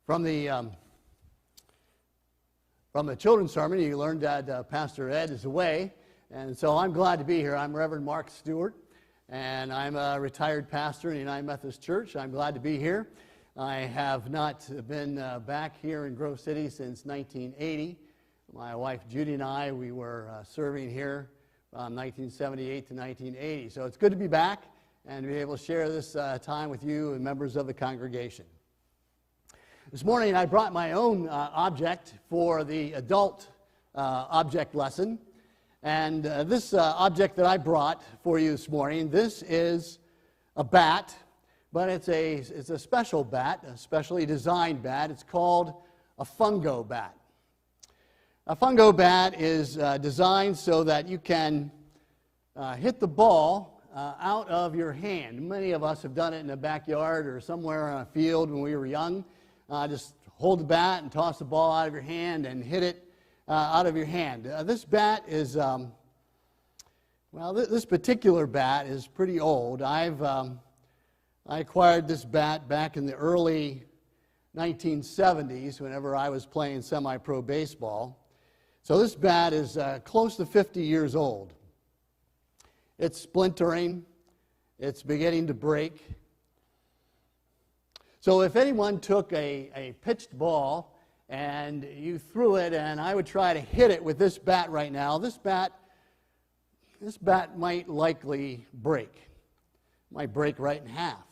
From the children's sermon, you learned that Pastor Ed is away, and so I'm glad to be here. I'm Reverend Mark Stewart, and I'm a retired pastor in the United Methodist Church. I'm glad to be here. I have not been back here in Grove City since 1980. My wife Judy and I, we were serving here from 1978 to 1980. So it's good to be back and to be able to share this time with you and members of the congregation. This morning I brought my own object for the adult object lesson. And this object that I brought for you this morning, this is a bat, but it's a special bat, a specially designed bat. It's called a fungo bat. A fungo bat is designed so that you can hit the ball out of your hand. Many of us have done it in the backyard or somewhere on a field when we were young. Just hold the bat and toss the ball out of your hand and hit it out of your hand. This bat is, this particular bat is pretty old. I acquired this bat back in the early 1970s whenever I was playing semi-pro baseball. So this bat is close to 50 years old. It's splintering. It's beginning to break. So if anyone took a pitched ball and you threw it, and I would try to hit it with this bat right now, this bat might likely break. It might break right in half.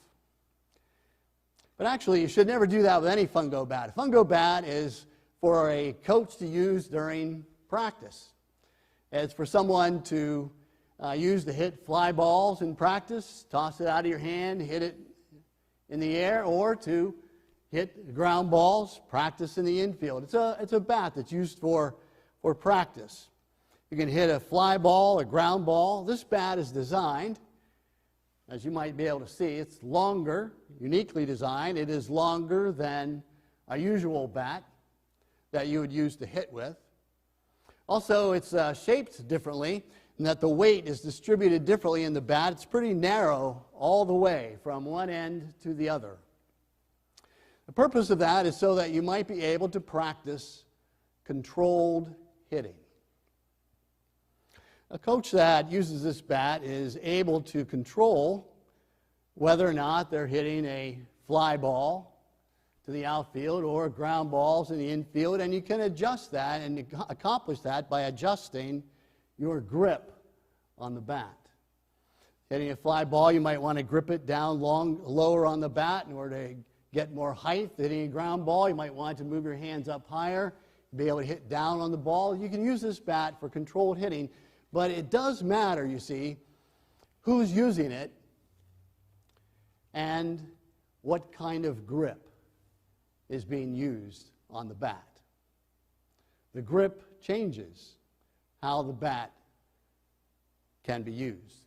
But actually, you should never do that with any fungo bat. A fungo bat is for a coach to use during practice. It's for someone to use to hit fly balls in practice, toss it out of your hand, hit it in the air, or to hit ground balls, practice in the infield. It's a bat that's used for practice. You can hit a fly ball, a ground ball. This bat is designed, as you might be able to see, it's longer, uniquely designed. It is longer than a usual bat that you would use to hit with. Also, it's shaped differently in that the weight is distributed differently in the bat. It's pretty narrow all the way from one end to the other. The purpose of that is so that you might be able to practice controlled hitting. A coach that uses this bat is able to control whether or not they're hitting a fly ball to the outfield or ground balls in the infield, and you can adjust that and accomplish that by adjusting your grip on the bat. Hitting a fly ball, you might want to grip it down lower on the bat in order to get more height. Hitting a ground ball, you might want to move your hands up higher, be able to hit down on the ball. You can use this bat for controlled hitting, but it does matter, you see, who's using it and what kind of grip is being used on the bat. The grip changes how the bat can be used.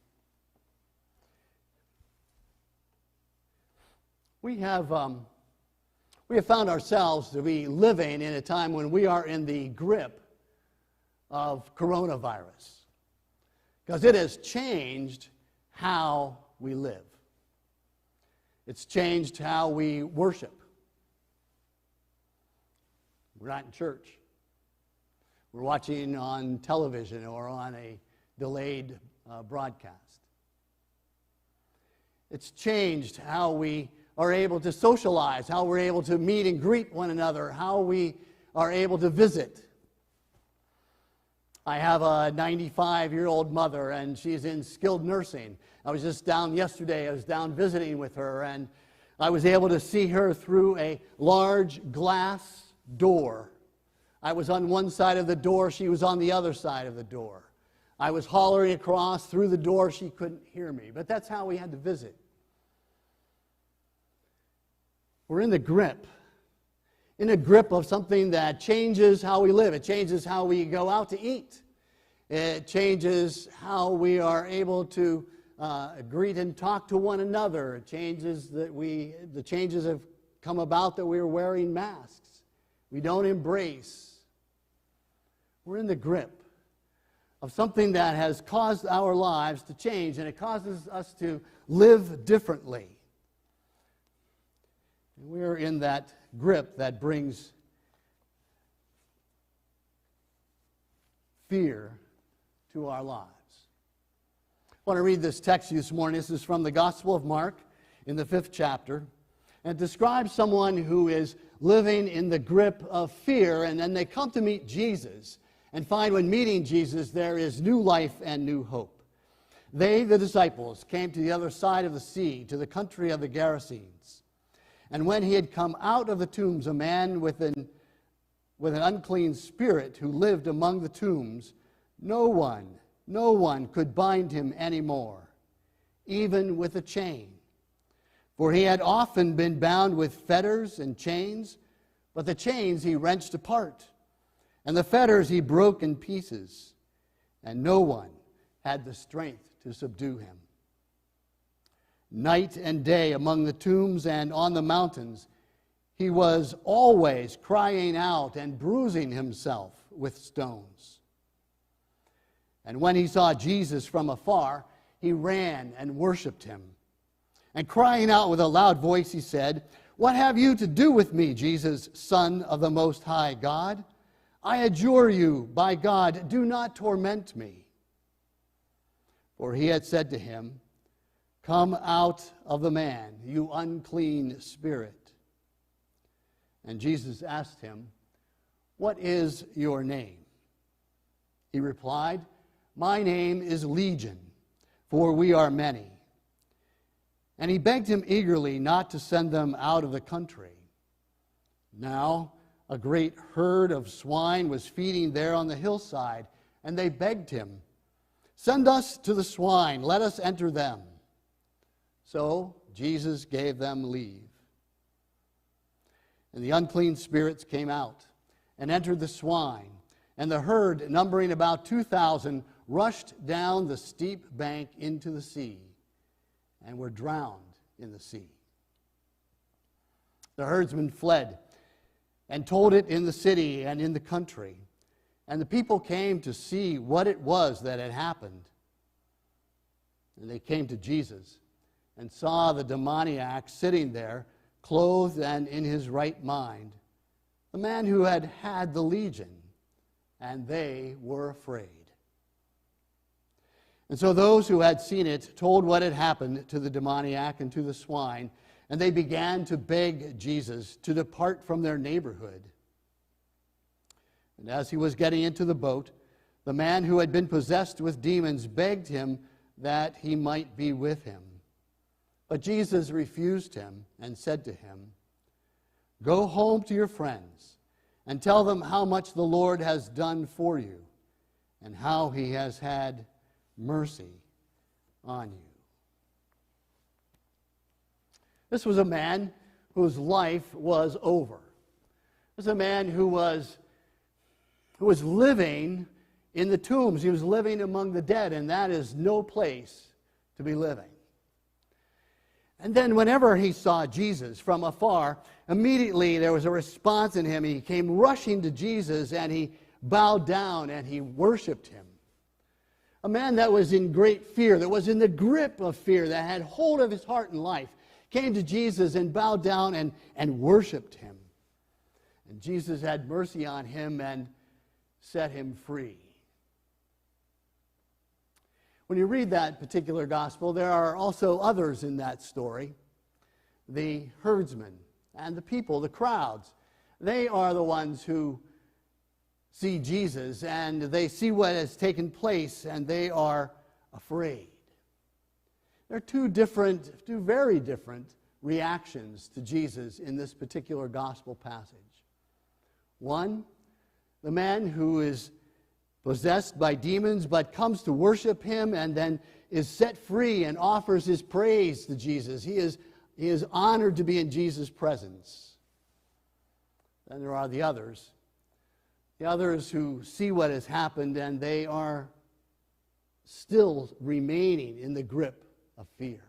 We have found ourselves to be living in a time when we are in the grip of coronavirus, because it has changed how we live. It's changed how we worship. We're not in church. We're watching on television or on a delayed broadcast. It's changed how we are able to socialize, how we're able to meet and greet one another, how we are able to visit. I have a 95-year-old mother, and she's in skilled nursing. I was just down yesterday. I was down visiting with her, and I was able to see her through a large glass door. I was on one side of the door. She was on the other side of the door. I was hollering across through the door. She couldn't hear me, but that's how we had to visit. We're in a grip of something that changes how we live. It changes how we go out to eat. It changes how we are able to greet and talk to one another. It changes the changes have come about that we are wearing masks. We don't embrace. We're in the grip of something that has caused our lives to change, and it causes us to live differently. And we're in that grip that brings fear to our lives. I want to read this text this morning. This is from the Gospel of Mark in the 5th chapter. And it describes someone who is living in the grip of fear, and then they come to meet Jesus and find when meeting Jesus there is new life and new hope. They, the disciples, came to the other side of the sea, to the country of the Gerasenes. And when he had come out of the tombs, a man with an unclean spirit who lived among the tombs, no one could bind him anymore, even with a chain. For he had often been bound with fetters and chains, but the chains he wrenched apart, and the fetters he broke in pieces, and no one had the strength to subdue him. Night and day among the tombs and on the mountains, he was always crying out and bruising himself with stones. And when he saw Jesus from afar, he ran and worshipped him. And crying out with a loud voice, he said, "What have you to do with me, Jesus, Son of the Most High God? I adjure you, by God, do not torment me." For he had said to him, "Come out of the man, you unclean spirit." And Jesus asked him, "What is your name?" He replied, "My name is Legion, for we are many." And he begged him eagerly not to send them out of the country. Now a great herd of swine was feeding there on the hillside, and they begged him, "Send us to the swine, let us enter them." So Jesus gave them leave. And the unclean spirits came out and entered the swine, and the herd, numbering about 2,000, rushed down the steep bank into the sea and were drowned in the sea. The herdsmen fled and told it in the city and in the country, and the people came to see what it was that had happened. And they came to Jesus and saw the demoniac sitting there, clothed and in his right mind, the man who had had the legion, and they were afraid. And so those who had seen it told what had happened to the demoniac and to the swine, and they began to beg Jesus to depart from their neighborhood. And as he was getting into the boat, the man who had been possessed with demons begged him that he might be with him. But Jesus refused him and said to him, "Go home to your friends and tell them how much the Lord has done for you and how he has had mercy on you." This was a man whose life was over. This was a man who was living in the tombs. He was living among the dead, and that is no place to be living. And then whenever he saw Jesus from afar, immediately there was a response in him. He came rushing to Jesus, and he bowed down and he worshiped him. A man that was in great fear, that was in the grip of fear, that had hold of his heart and life, came to Jesus and bowed down and worshiped him. And Jesus had mercy on him and set him free. When you read that particular gospel, there are also others in that story. The herdsmen and the people, the crowds, they are the ones who see Jesus, and they see what has taken place, and they are afraid. There are two very different reactions to Jesus in this particular gospel passage. One, the man who is possessed by demons but comes to worship him and then is set free and offers his praise to Jesus. He is honored to be in Jesus' presence. Then there are the others who see what has happened, and they are still remaining in the grip of fear.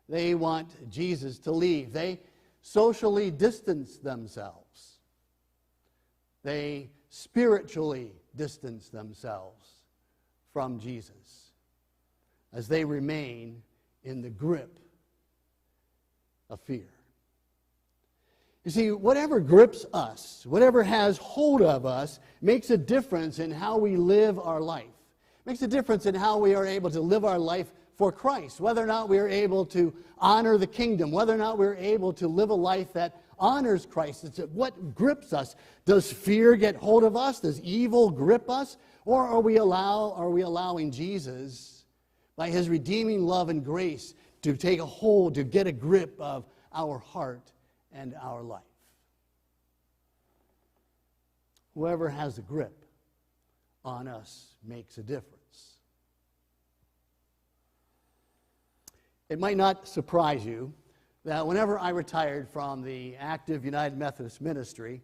They want Jesus to leave. They socially distance themselves. They spiritually distance themselves from Jesus as they remain in the grip of fear. You see, whatever grips us, whatever has hold of us, makes a difference in how we live our life. Makes a difference in how we are able to live our life for Christ, whether or not we are able to honor the kingdom, whether or not we're able to live a life that honors Christ. It's what grips us. Does fear get hold of us? Does evil grip us? Or are we allowing Jesus, by his redeeming love and grace, to take a hold, to get a grip of our heart and our life? Whoever has a grip on us makes a difference. It might not surprise you that whenever I retired from the active United Methodist ministry,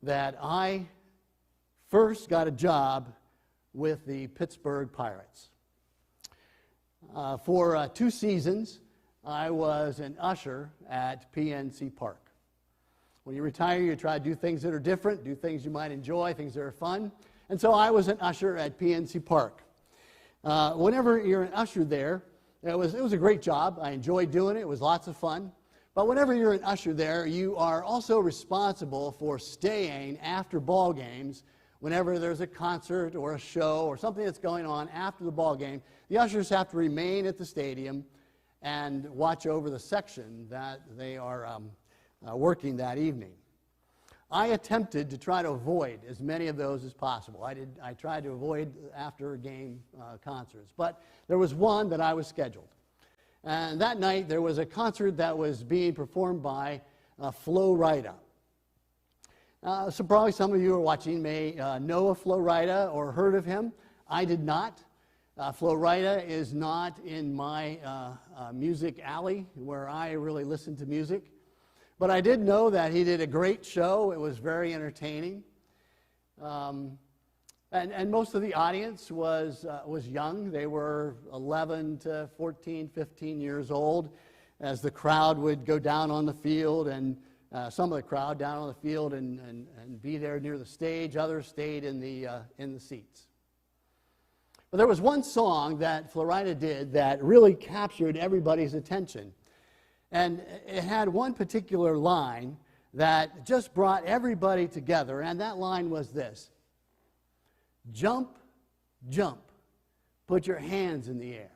that I first got a job with the Pittsburgh Pirates. For 2 seasons, I was an usher at PNC Park. When you retire, you try to do things that are different, do things you might enjoy, things that are fun. And so I was an usher at PNC Park. Whenever you're an usher there, it was a great job. I enjoyed doing it. It was lots of fun. But whenever you're an usher there, you are also responsible for staying after ball games. Whenever there's a concert or a show or something that's going on after the ball game, the ushers have to remain at the stadium and watch over the section that they are working that evening. I attempted to try to avoid as many of those as possible. I tried to avoid after-game concerts, but there was one that I was scheduled. And that night, there was a concert that was being performed by Flo Rida. So probably some of you who are watching may know of Flo Rida or heard of him. I did not. Flo Rida is not in my music alley where I really listen to music. But I did know that he did a great show. It was very entertaining. And most of the audience was young. They were 11 to 14, 15 years old as the crowd would go down on the field, and some of the crowd down on the field and be there near the stage. Others stayed in the seats. But there was one song that Flo Rida did that really captured everybody's attention. And it had one particular line that just brought everybody together, and that line was this: jump, jump, put your hands in the air.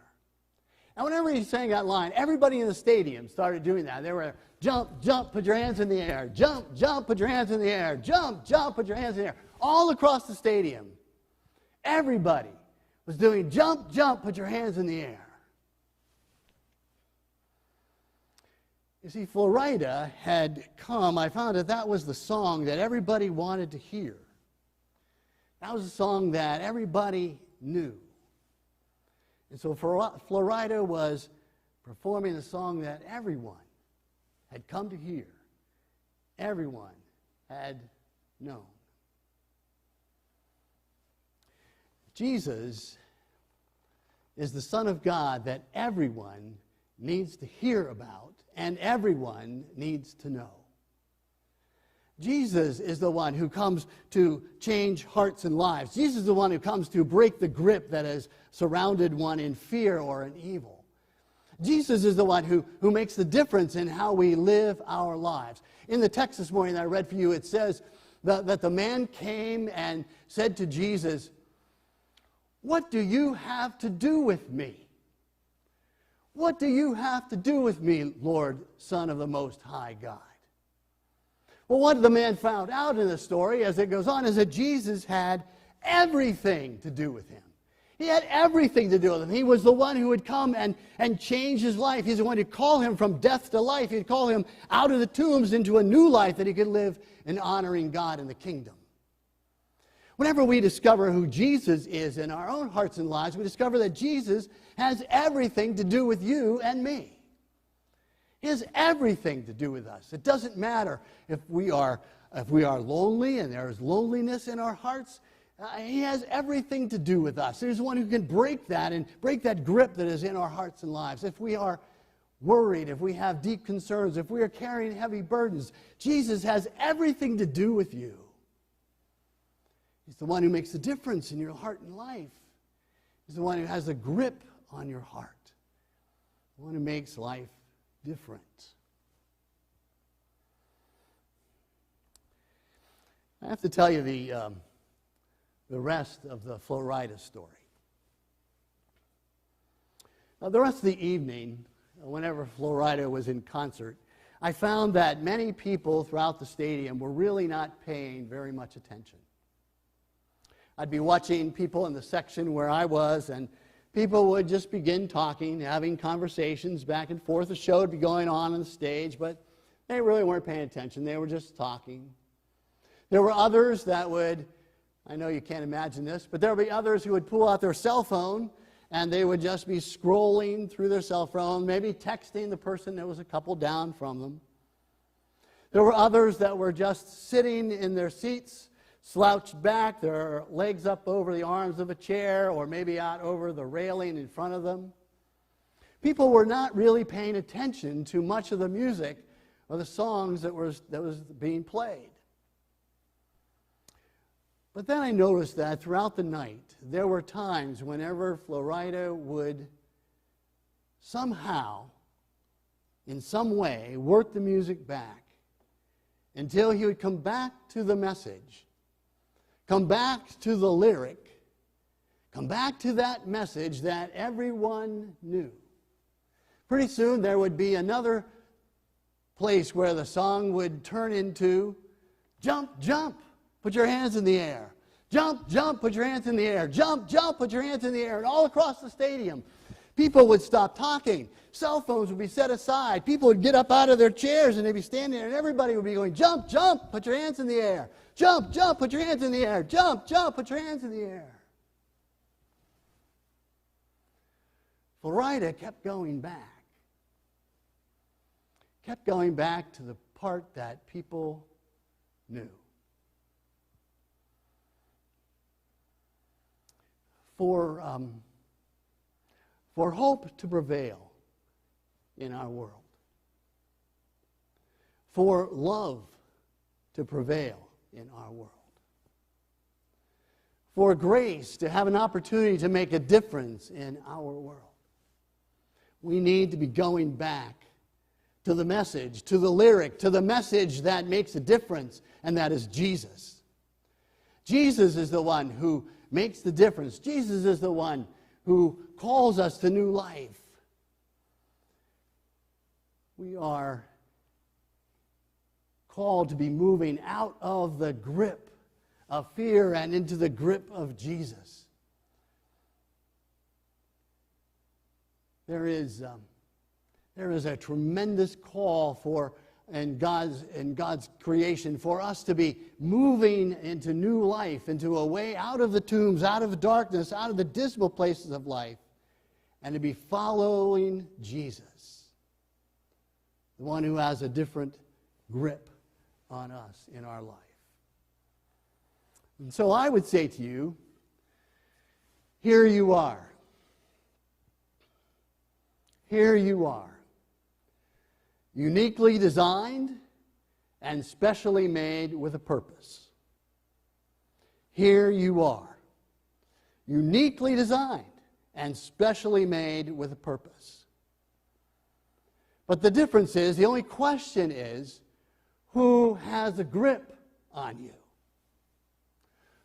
And whenever he sang that line, everybody in the stadium started doing that. They were jump, jump, put your hands in the air, jump, jump, put your hands in the air, jump, jump, put your hands in the air. All across the stadium, everybody was doing jump, jump, put your hands in the air. You see, Flo Rida had come, I found that was the song that everybody wanted to hear. That was a song that everybody knew. And so Flo Rida was performing a song that everyone had come to hear. Everyone had known. Jesus is the Son of God that everyone needs to hear about and everyone needs to know. Jesus is the one who comes to change hearts and lives. Jesus is the one who comes to break the grip that has surrounded one in fear or in evil. Jesus is the one who makes the difference in how we live our lives. In the text this morning that I read for you, it says that the man came and said to Jesus, "What do you have to do with me? What do you have to do with me, Lord, Son of the Most High God?" Well, what the man found out in the story as it goes on is that Jesus had everything to do with him. He had everything to do with him. He was the one who would come and change his life. He's the one who call him from death to life. He'd call him out of the tombs into a new life that he could live in honoring God in the kingdom. Whenever we discover who Jesus is in our own hearts and lives, we discover that Jesus has everything to do with you and me. He has everything to do with us. It doesn't matter if we are lonely and there is loneliness in our hearts. He has everything to do with us. He's the one who can break that and break that grip that is in our hearts and lives. If we are worried, if we have deep concerns, if we are carrying heavy burdens, Jesus has everything to do with you. He's the one who makes the difference in your heart and life. He's the one who has a grip on your heart. The one who makes life different. I have to tell you the rest of the Florida story. The rest of the evening, whenever Florida was in concert, I found that many people throughout the stadium were really not paying very much attention. I'd be watching people in the section where I was, and people would just begin talking, having conversations back and forth. The show would be going on the stage, but they really weren't paying attention. They were just talking. There were others that would, I know you can't imagine this, but there would be others who would pull out their cell phone and they would just be scrolling through their cell phone, maybe texting the person that was a couple down from them. There were others that were just sitting in their seats, slouched back, their legs up over the arms of a chair, or maybe out over the railing in front of them. People were not really paying attention to much of the music or the songs that was being played. But then I noticed that throughout the night, there were times whenever Florida would somehow, in some way, work the music back until he would come back to the message, come back to the lyric, come back to that message that everyone knew. Pretty soon there would be another place where the song would turn into jump, jump. Put your hands in the air. Jump, jump, put your hands in the air. Jump, jump, put your hands in the air. And all across the stadium, people would stop talking. Cell phones would be set aside. People would get up out of their chairs and they'd be standing there and everybody would be going, jump, jump, put your hands in the air. Jump, jump, put your hands in the air. Jump, jump, put your hands in the air. Florida kept going back. Kept going back to the part that people knew. For hope to prevail in our world, for love to prevail in our world, for grace to have an opportunity to make a difference in our world, we need to be going back to the message, to the lyric, to the message that makes a difference, and that is Jesus. Jesus is the one who makes the difference. Jesus is the one who calls us to new life. We are called to be moving out of the grip of fear and into the grip of Jesus. There is a tremendous call in God's creation for us to be moving into new life, into a way out of the tombs, out of darkness, out of the dismal places of life, and to be following Jesus, the one who has a different grip on us in our life. And so I would say to you, here you are. Here you are. Uniquely designed and specially made with a purpose. Here you are. Uniquely designed and specially made with a purpose. But the difference is, the only question is, who has a grip on you?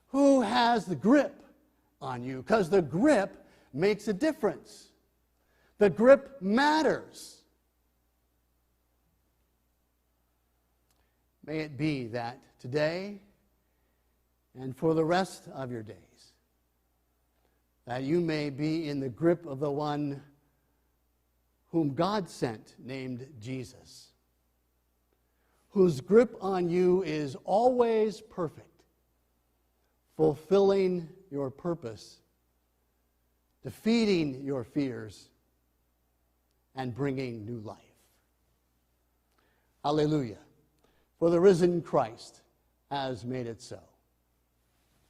Who has the grip on you? Because the grip makes a difference. The grip matters. May it be that today and for the rest of your days, that you may be in the grip of the one whom God sent, named Jesus, whose grip on you is always perfect, fulfilling your purpose, defeating your fears, and bringing new life. Hallelujah. For the risen Christ has made it so.